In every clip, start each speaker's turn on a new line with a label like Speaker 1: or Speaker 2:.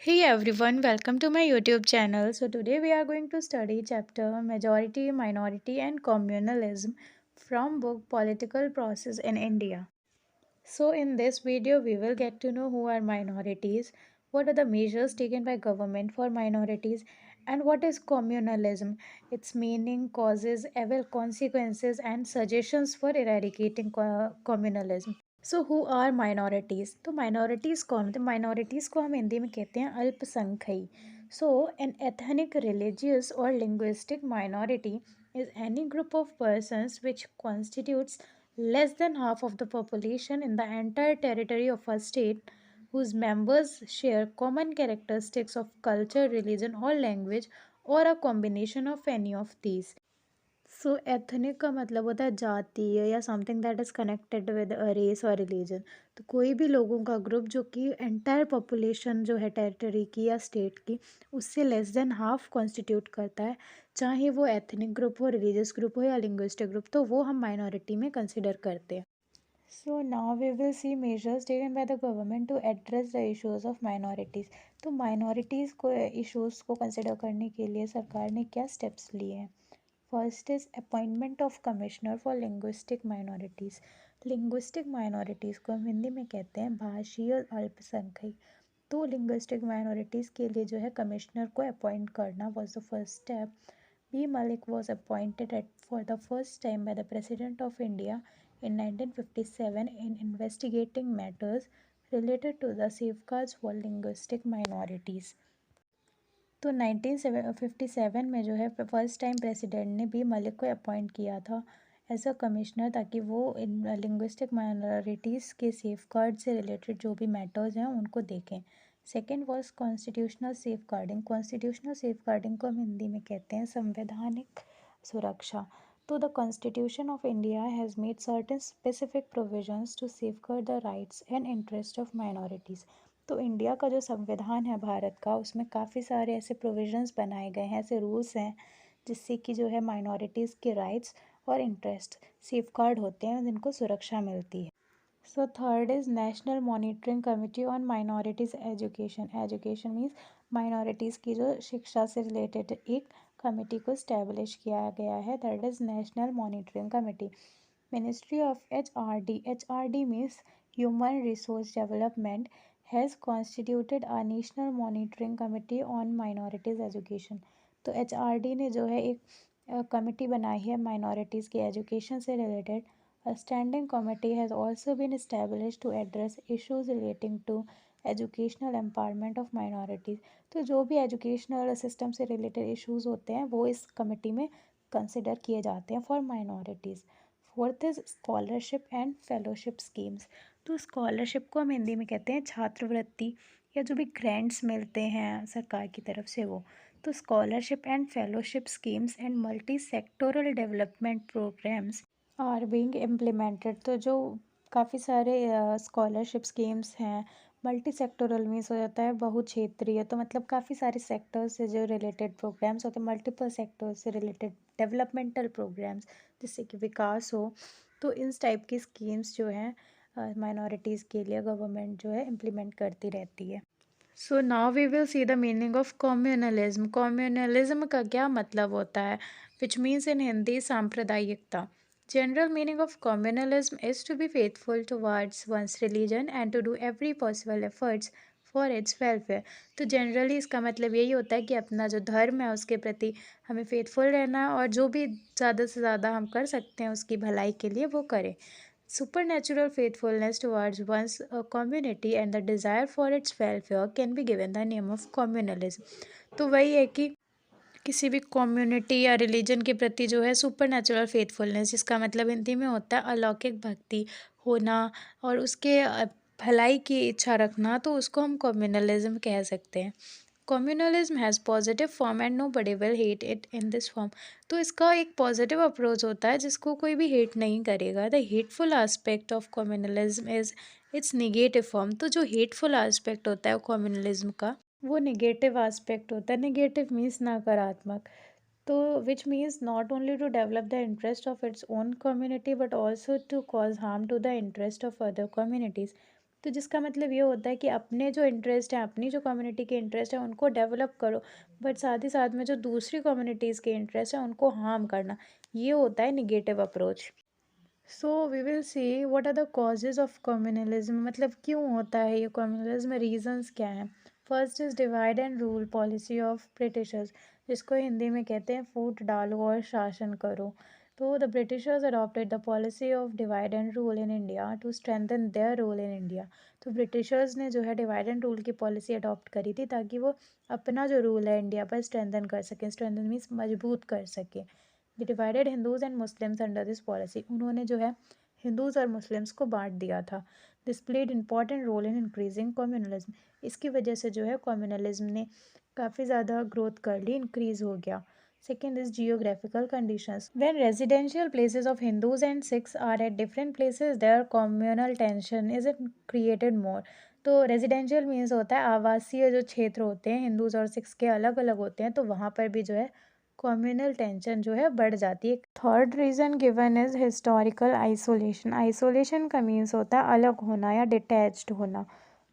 Speaker 1: Hey everyone, welcome to my YouTube channel. So today we are going to study chapter Majority, Minority and Communalism from book Political Process in India. So in this video we will get to know who are minorities, what are the measures taken by government for minorities and what is communalism, its meaning, causes, evil consequences and suggestions for eradicating communalism. So who are minorities तो minorities कौन तो minorities को हम हिंदी में कहते हैं अल्पसंख्यी so an ethnic religious और linguistic minority is any group of persons which constitutes less than half of the population in the entire territory of a state whose members share common characteristics of culture, religion or language or a combination of any of these. So ethnic का मतलब होता है जातीय या something that is connected with a race और religion. तो कोई भी लोगों का ग्रुप जो कि एंटायर पॉपुलेशन जो है टेरिटरी की या स्टेट की उससे लेस देन हाफ कॉन्स्टिट्यूट करता है, चाहे वो एथनिक ग्रुप हो, रिलीजियस ग्रुप हो या लिंग्विस्टिक ग्रुप, तो वो हम माइनॉरिटी में कंसिडर करते हैं। So now we will see measures taken by the government to address the issues of minorities. तो माइनॉरिटीज़ को इश्यूज़ को कंसिडर करने के लिए सरकार ने क्या स्टेप्स लिए हैं। First is appointment of commissioner for linguistic minorities. Linguistic minorities को हम हिंदी में कहते हैं भाषीय अल्पसंख्यक। तो लिंग्विस्टिक माइनॉरिटीज़ के लिए जो है कमिश्नर को अपॉइंट करना was the first step. B Malik was appointed at for the first time by the president of India in 1957 in investigating matters related to the safeguards for linguistic minorities. तो 1957 में जो है फर्स्ट टाइम प्रेसिडेंट ने B Malik को appoint किया था as a commissioner, ताकि वो इन लिंग्विस्टिक माइनॉरिटीज़ के सेफ से रिलेटेड जो भी मैटर्स हैं उनको देखें। Second was constitutional safeguarding. Constitutional safeguarding को हम हिंदी में कहते हैं संवैधानिक सुरक्षा। तो the constitution of India has made certain specific provisions to safeguard the rights and interest of minorities. तो इंडिया का जो संविधान है भारत का, उसमें काफ़ी सारे ऐसे प्रोविजंस बनाए गए हैं, ऐसे रूल्स हैं जिससे कि जो है माइनॉरिटीज़ के राइट्स और इंटरेस्ट सेफगार्ड होते हैं, जिनको सुरक्षा मिलती है। So third is national monitoring committee on minorities education. Education means minorities की जो शिक्षा से रिलेटेड एक कमेटी को इस्टेब्लिश किया गया है, that is national monitoring committee. Ministry of HRD, HRD means human resource development, has constituted a national monitoring committee on minorities education. तो HRD ने जो है एक कमेटी बनाई है माइनॉरिटीज़ की एजुकेशन से related. A standing committee has also been establish to address issues relating to educational empowerment of minorities. तो जो भी एजुकेशनल सिस्टम से रिलेटेड इशूज़ होते हैं वो इस कमेटी में कंसिडर किए जाते हैं for minorities. Fourth is scholarship and fellowship schemes. तो स्कॉलरशिप को हम हिंदी में कहते हैं छात्रवृत्ति या जो भी ग्रांट्स मिलते हैं सरकार की तरफ से वो। तो scholarship and fellowship schemes and multi sectoral development programmes are being implemented. तो जो काफ़ी सारे स्कॉलरशिप स्कीम्स हैं, मल्टी सेक्टोरल मीन्स हो जाता है बहुक्षेत्रीय, तो मतलब काफ़ी सारे सेक्टर्स से जो रिलेटेड प्रोग्राम्स होते हैं, मल्टीपल सेक्टर्स से रिलेटेड डेवलपमेंटल प्रोग्राम्स जिससे कि विकास हो। तो इस टाइप की स्कीम्स जो हैं माइनॉरिटीज़ के लिए गवर्नमेंट जो है इम्प्लीमेंट करती रहती है। So now we will see the meaning of communalism. Communalism का क्या मतलब होता है, विच मीन्स इन हिंदी सांप्रदायिकता। General meaning of communalism is to be faithful towards one's religion and to do every possible efforts for its welfare. तो generally इसका मतलब यही होता है कि अपना जो धर्म है उसके प्रति हमें फेथफुल रहना है और जो भी ज़्यादा से ज़्यादा हम कर सकते हैं उसकी भलाई के लिए वो करें। Supernatural faithfulness towards one's community and the desire for its welfare can be given the name of communalism। तो वही है कि किसी भी कम्युनिटी या रिलीजन के प्रति जो है सुपर नेचुरल फेथफुलनेस, जिसका मतलब हिंदी में होता है अलौकिक भक्ति होना और उसके भलाई की इच्छा रखना, तो उसको हम कम्युनलिज्म कह सकते हैं। Communalism has positive form and nobody will hate it in this form. तो इसका एक पॉजिटिव अप्रोच होता है जिसको कोई भी हेट नहीं करेगा। The hateful aspect of communalism is it's negative form. तो जो हेटफुल आस्पेक्ट होता है कम्युनलिज्म का वो निगेटिव आस्पेक्ट होता है। निगेटिव मीन्स नकारात्मक। तो which means not only to develop the interest of its own community but also to cause harm to the interest of other communities. तो जिसका मतलब ये होता है कि अपने जो इंटरेस्ट हैं, अपनी जो कम्युनिटी के इंटरेस्ट हैं उनको डेवलप करो, बट साथ ही साथ में जो दूसरी कम्युनिटीज़ के इंटरेस्ट हैं उनको हार्म करना, ये होता है negative approach. So we will see what are the causes of communalism, मतलब क्यों होता है ये कम्युनलिज्म, रीजंस क्या हैं। First is divide and rule policy of Britishers, जिसको हिंदी में कहते हैं फूट डालो और शासन करो। तो the Britishers adopted the policy of divide and rule in India to strengthen their role in India. तो ब्रिटिशर्स ने जो है डिवाइड एंड रूल की पॉलिसी अडॉप्ट करी थी ताकि वो अपना जो रूल है इंडिया पर स्ट्रेंथन कर सकें, स्ट्रेंथन मीन्स मजबूत कर सकें। The divided Hindus and Muslims under this policy, उन्होंने जो है हिंदूज और मुस्लिम्स को बांट दिया था। This played important role in increasing communalism, इसकी वजह से जो है कम्युनलिज्म ने काफ़ी ज़्यादा ग्रोथ कर ली, इंक्रीज हो गया। Second is geographical conditions. When residential places of Hindus and Sikhs are at different places, their communal tension is created more. तो रेजिडेंशियल मीन्स होता है आवासीय जो क्षेत्र होते हैं, हिंदूज और सिख्स के अलग अलग होते हैं, तो वहाँ पर भी जो है कम्युनल टेंशन जो है बढ़ जाती है। Third reason given is historical isolation. Isolation का मीन्स होता है अलग होना या डिटैच्ड होना।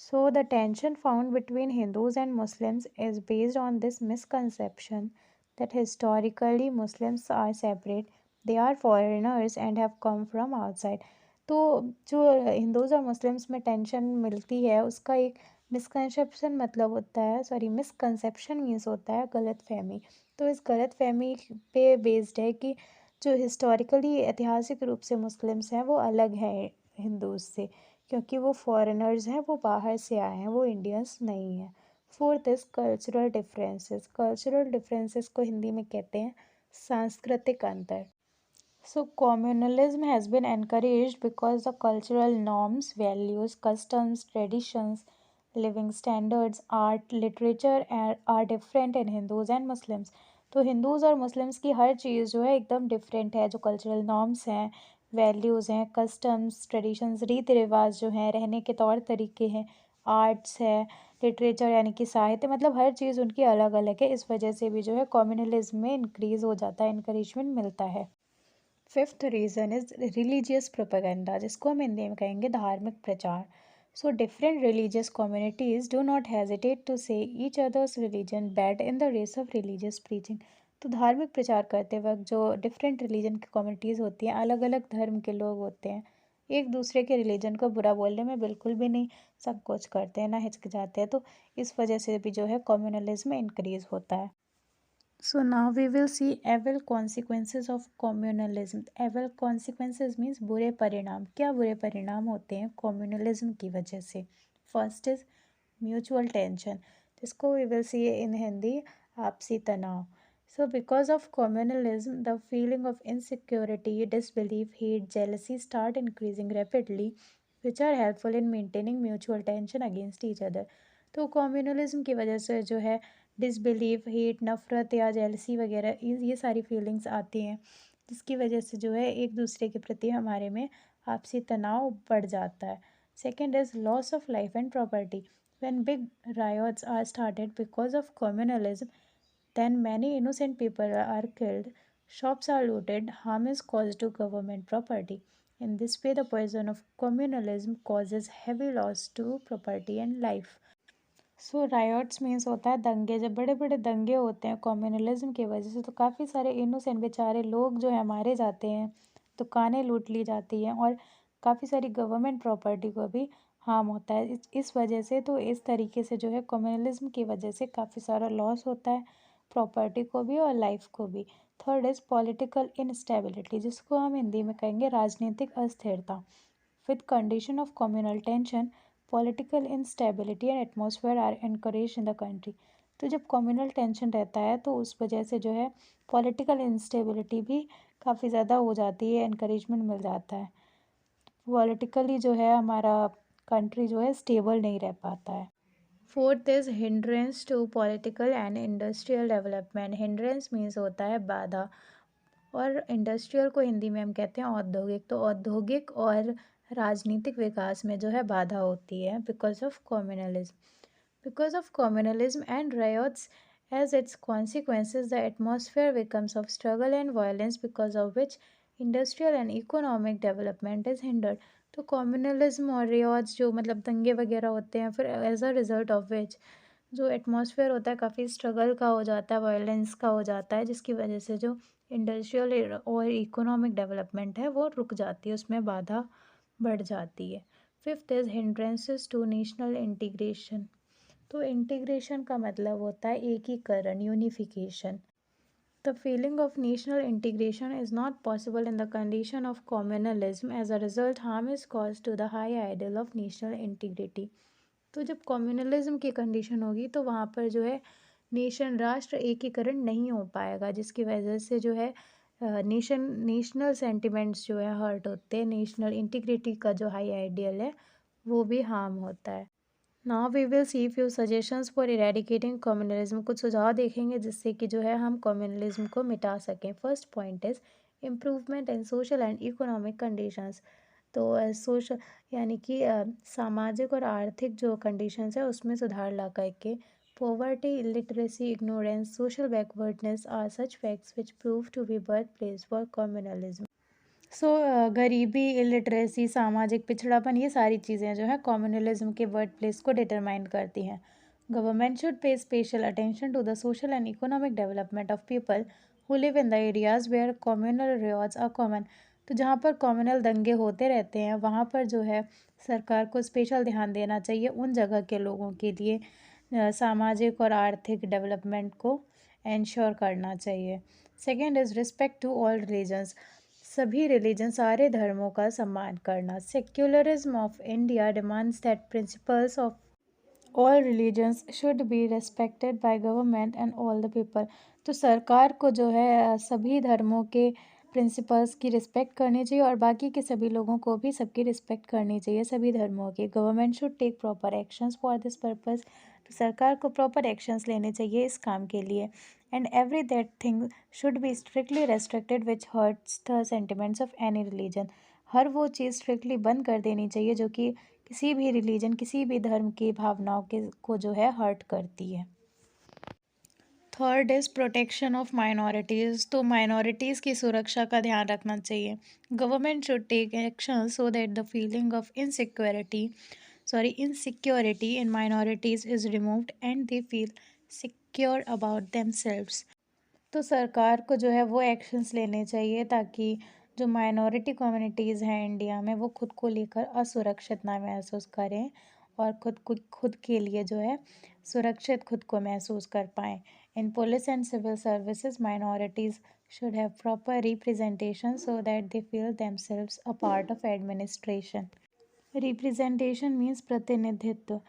Speaker 1: So the tension found between Hindus and Muslims is based on this misconception that historically Muslims are separate, they are foreigners and have come from outside. तो जो Hindus और मुस्लिम्स में टेंशन मिलती है उसका एक मिसकंसेप्शन मतलब होता है, सॉरी मिसकंसेप्शन मीन्स होता है गलत फहमी। तो इस गलत फहमी पे बेस्ड है कि जो हिस्टोरिकली ऐतिहासिक रूप से मुस्लिम्स हैं वो अलग हैं हिंदूज से, क्योंकि वो फॉरेनर्स हैं, वो बाहर से आए हैं, वो इंडियंस नहीं हैं। Fourth is cultural differences. Cultural differences को हिंदी में कहते हैं सांस्कृतिक अंतर। So communalism has been encouraged because the cultural norms, values, customs, traditions, living standards, art, literature are different in Hindus and Muslims. तो हिंदूज़ और मुस्लिम्स की हर चीज़ जो है एकदम डिफरेंट है, जो कल्चरल नॉर्म्स हैं, वैल्यूज़ हैं, कस्टम्स, ट्रेडिशंस, रीति रिवाज जो हैं, रहने के तौर तरीके हैं, आर्ट्स है, लिटरेचर यानी कि साहित्य, मतलब हर चीज़ उनकी अलग अलग है। इस वजह से भी जो है कम्युनलिज्म में इंक्रीज़ हो जाता है, इनकरेजमेंट मिलता है। Fifth reason is religious propaganda, जिसको हम हिंदी में कहेंगे धार्मिक प्रचार। So different religious communities do not hesitate to say each others religion bad in the race of religious preaching. तो धार्मिक प्रचार करते वक्त जो डिफरेंट रिलीजन की कम्युनिटीज़ होती हैं, अलग अलग धर्म के लोग होते हैं, एक दूसरे के रिलीजन को बुरा बोलने में बिल्कुल भी नहीं संकोच करते हैं, ना हिचकिचाते हैं। तो इस वजह से भी जो है कम्युनलिज्म इंक्रीज़ होता है। So now we will see evil consequences of communalism. Evil consequences means बुरे परिणाम। क्या बुरे परिणाम होते हैं कम्युनलिज्म की वजह से? फर्स्ट इज म्यूचुअल टेंशन, जिसको वी विल सी इन हिंदी आपसी तनाव। So because of communalism, the feeling of insecurity, disbelief, hate, jealousy start increasing rapidly, which are helpful in maintaining mutual tension against each other. तो communalism की वजह से जो है disbelieve, hate, नफ़रत या जेलसी वगैरह ये सारी फीलिंग्स आती हैं, जिसकी वजह से जो है एक दूसरे के प्रति हमारे में आपसी तनाव बढ़ जाता है। Second is loss of life and property. When big riots are started because of communalism, then many innocent people are killed, shops are looted, harm is caused to government property. In this way, the poison of communalism causes heavy loss to property and life. So riots means होता है दंगे। जब बड़े बड़े दंगे होते हैं communalism की वजह से, तो काफ़ी सारे इनोसेंट बेचारे लोग जो है मारे जाते हैं, दुकानें लूट ली जाती हैं और काफ़ी सारी गवर्नमेंट प्रॉपर्टी को भी हार्म होता है इस वजह से। तो इस तरीके से जो है कम्युनलिज्म की वजह से काफ़ी सारा लॉस होता है, प्रॉपर्टी को भी और लाइफ को भी। थर्ड इज़ पॉलिटिकल इनस्टेबिलिटी, जिसको हम हिंदी में कहेंगे राजनीतिक अस्थिरता। With condition of communal tension, political instability and atmosphere are encourage in the country. तो जब कम्युनल टेंशन रहता है तो उस वजह से जो है पॉलिटिकल इंस्टेबिलिटी भी काफ़ी ज़्यादा हो जाती है, इनकरेजमेंट मिल जाता है। पॉलिटिकली जो है हमारा कंट्री जो है स्टेबल नहीं रह पाता है। Fourth is hindrance to political and industrial development. Hindrance means होता है बाधा, और इंडस्ट्रियल को हिंदी में हम कहते हैं औद्योगिक। तो औद्योगिक और राजनीतिक विकास में जो है बाधा होती है because of communalism. Because of communalism and riots as its consequences, the atmosphere becomes of struggle and violence, because of which industrial and economic development is hindered. तो कम्युनलिज्म और रिवॉर्ड्स जो मतलब दंगे वगैरह होते हैं, फिर as a result of which जो एटमॉस्फेयर होता है काफ़ी स्ट्रगल का हो जाता है, वायलेंस का हो जाता है, जिसकी वजह से जो इंडस्ट्रियल और इकोनॉमिक डेवलपमेंट है वो रुक जाती है, उसमें बाधा बढ़ जाती है। Fifth is hindrances to national integration. तो इंटीग्रेशन का मतलब होता है एकीकरण, unification. The feeling of national integration is not possible in the condition of communalism. As a result, harm is caused to the high ideal of national integrity. तो जब communalism की condition होगी तो वहाँ पर जो है राष्ट्र एकीकरण नहीं हो पाएगा, जिसकी वजह से जो है नेशनल सेंटिमेंट्स जो है हर्ट होते हैं, नेशनल इंटीग्रिटी का जो हाई आइडियल है वो भी हार्म होता है। Now we will see few suggestions for eradicating communalism. कुछ सुझाव देखेंगे जिससे कि जो है हम कम्युनलिज्म को मिटा सकें। First point is improvement in social and economic conditions. तो सोशल यानी कि सामाजिक और आर्थिक जो कंडीशंस है उसमें सुधार ला करके। Poverty, illiteracy, ignorance, social backwardness are such facts which prove to be birth place for communalism. So गरीबी, इलिटरेसी, सामाजिक पिछड़ापन, ये सारी चीज़ें जो है कम्युनलिज्म के वर्ड प्लेस को डिटरमाइन करती हैं। Government should pay special attention to the social and economic development of people who live in the areas where communal riots are common. तो जहाँ पर कम्युनल दंगे होते रहते हैं वहाँ पर जो है सरकार को स्पेशल ध्यान देना चाहिए उन जगह के लोगों के लिए, सामाजिक और आर्थिक डेवलपमेंट को इंश्योर करना चाहिए। Second is respect to all religions. सभी रिलीजन, सारे धर्मों का सम्मान करना। Secularism of India demands that principles of all religions should be respected by government and all the people. तो सरकार को जो है सभी धर्मों के प्रिंसिपल्स की रिस्पेक्ट करनी चाहिए और बाकी के सभी लोगों को भी सबकी रिस्पेक्ट करनी चाहिए, सभी धर्मों की। Government should take proper actions for this purpose. तो सरकार को प्रॉपर एक्शंस लेने चाहिए इस काम के लिए। And every that thing should be strictly restricted which hurts the sentiments of any religion. हर वो चीज़ स्ट्रिक्टली बंद कर देनी चाहिए जो कि किसी भी रिलीजन, किसी भी धर्म की भावनाओं के को जो है हर्ट करती है। Third is protection of minorities. तो माइनॉरिटीज़ की सुरक्षा का ध्यान रखना चाहिए। Government should take action so that the feeling of insecurity in minorities is removed and they feel secure about themselves. तो सरकार को जो है वो एक्शंस लेने चाहिए ताकि जो माइनॉरिटी कम्युनिटीज़ हैं इंडिया में वो खुद को लेकर असुरक्षित ना महसूस करें और खुद के लिए जो है सुरक्षित खुद को महसूस कर पाएँ। In police and civil services minorities should have proper representation so that they feel themselves a part of administration. Representation means प्रतिनिधित्व।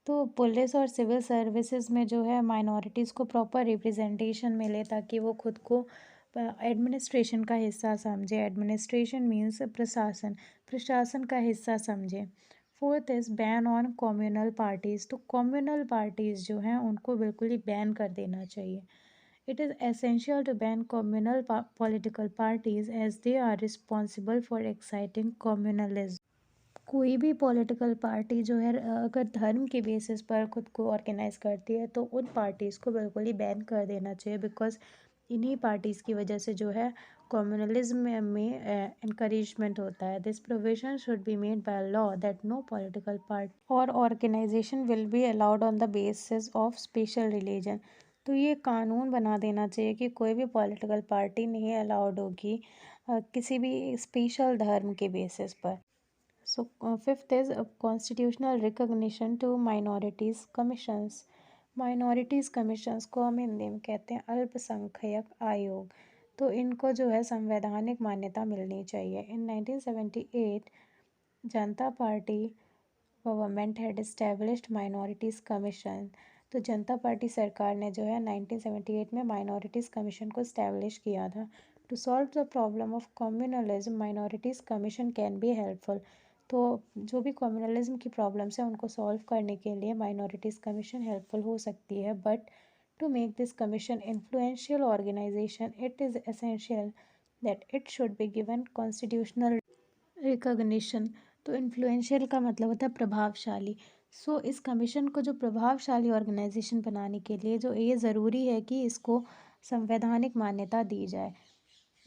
Speaker 1: तो पुलिस और सिविल सर्विसेज में जो है माइनॉरिटीज़ को प्रॉपर रिप्रेजेंटेशन मिले ताकि वो खुद को एडमिनिस्ट्रेशन का हिस्सा समझे। एडमिनिस्ट्रेशन मीन्स प्रशासन, प्रशासन का हिस्सा समझे। Fourth is ban on communal parties. तो कम्युनल पार्टीज़ जो हैं उनको बिल्कुल ही बैन कर देना चाहिए। It is essential to ban communal political parties as they are responsible for exciting communalism. कोई भी पॉलिटिकल पार्टी जो है अगर धर्म के बेसिस पर खुद को ऑर्गेनाइज करती है तो उन पार्टीज़ को बिल्कुल ही बैन कर देना चाहिए, बिकॉज इन्हीं पार्टीज़ की वजह से जो है कम्युनलिज्म में इनकरेजमेंट होता है। This provision should be made by law that no political party or organisation will be allowed on the basis of special religion. तो ये कानून बना देना चाहिए कि कोई भी पॉलिटिकल पार्टी नहीं अलाउड होगी किसी भी स्पेशल धर्म के बेसिस पर। So, fifth is constitutional recognition to minorities commissions. Minorities commissions को हम हिंदी में कहते हैं अल्पसंख्यक आयोग। तो इनको जो है संवैधानिक मान्यता मिलनी चाहिए। इन 1978 जनता party government had established minorities commission. तो जनता पार्टी सरकार ने जो है 1978 में माइनॉरिटीज़ कमीशन को इस्टेब्लिश किया था। To solve the problem of communalism minorities commission can be helpful. तो जो भी कम्युनलिज्म की प्रॉब्लम्स हैं उनको सॉल्व करने के लिए माइनॉरिटीज़ कमीशन हेल्पफुल हो सकती है। But to make this commission influential organisation it is essential that it should be given constitutional recognition. तो इन्फ्लुएंशियल का मतलब होता है प्रभावशाली। सो इस कमीशन को जो प्रभावशाली ऑर्गेनाइजेशन बनाने के लिए जो ये ज़रूरी है कि इसको संवैधानिक मान्यता दी जाए।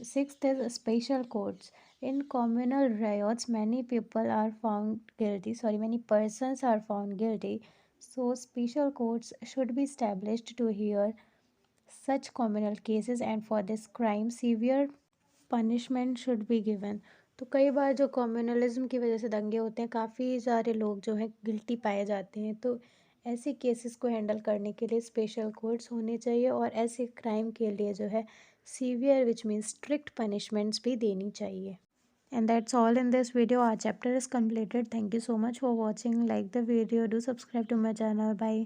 Speaker 1: Sixth is special courts. In communal riots, many people are found guilty. Many persons are found guilty. So special courts should be established to hear such communal cases, and for this crime severe punishment should be given. तो कई बार जो communalism की वजह से दंगे होते हैं, काफ़ी सारे लोग जो हैं गिल्टी पाए जाते हैं, तो ऐसे केसेस को हैंडल करने के लिए स्पेशल कोर्ट्स होने चाहिए और ऐसे क्राइम के लिए जो है severe which means strict punishments भी देनी चाहिए। And that's all in this video. Our chapter is completed. Thank you so much for watching. Like the video, do subscribe to my channel. Bye.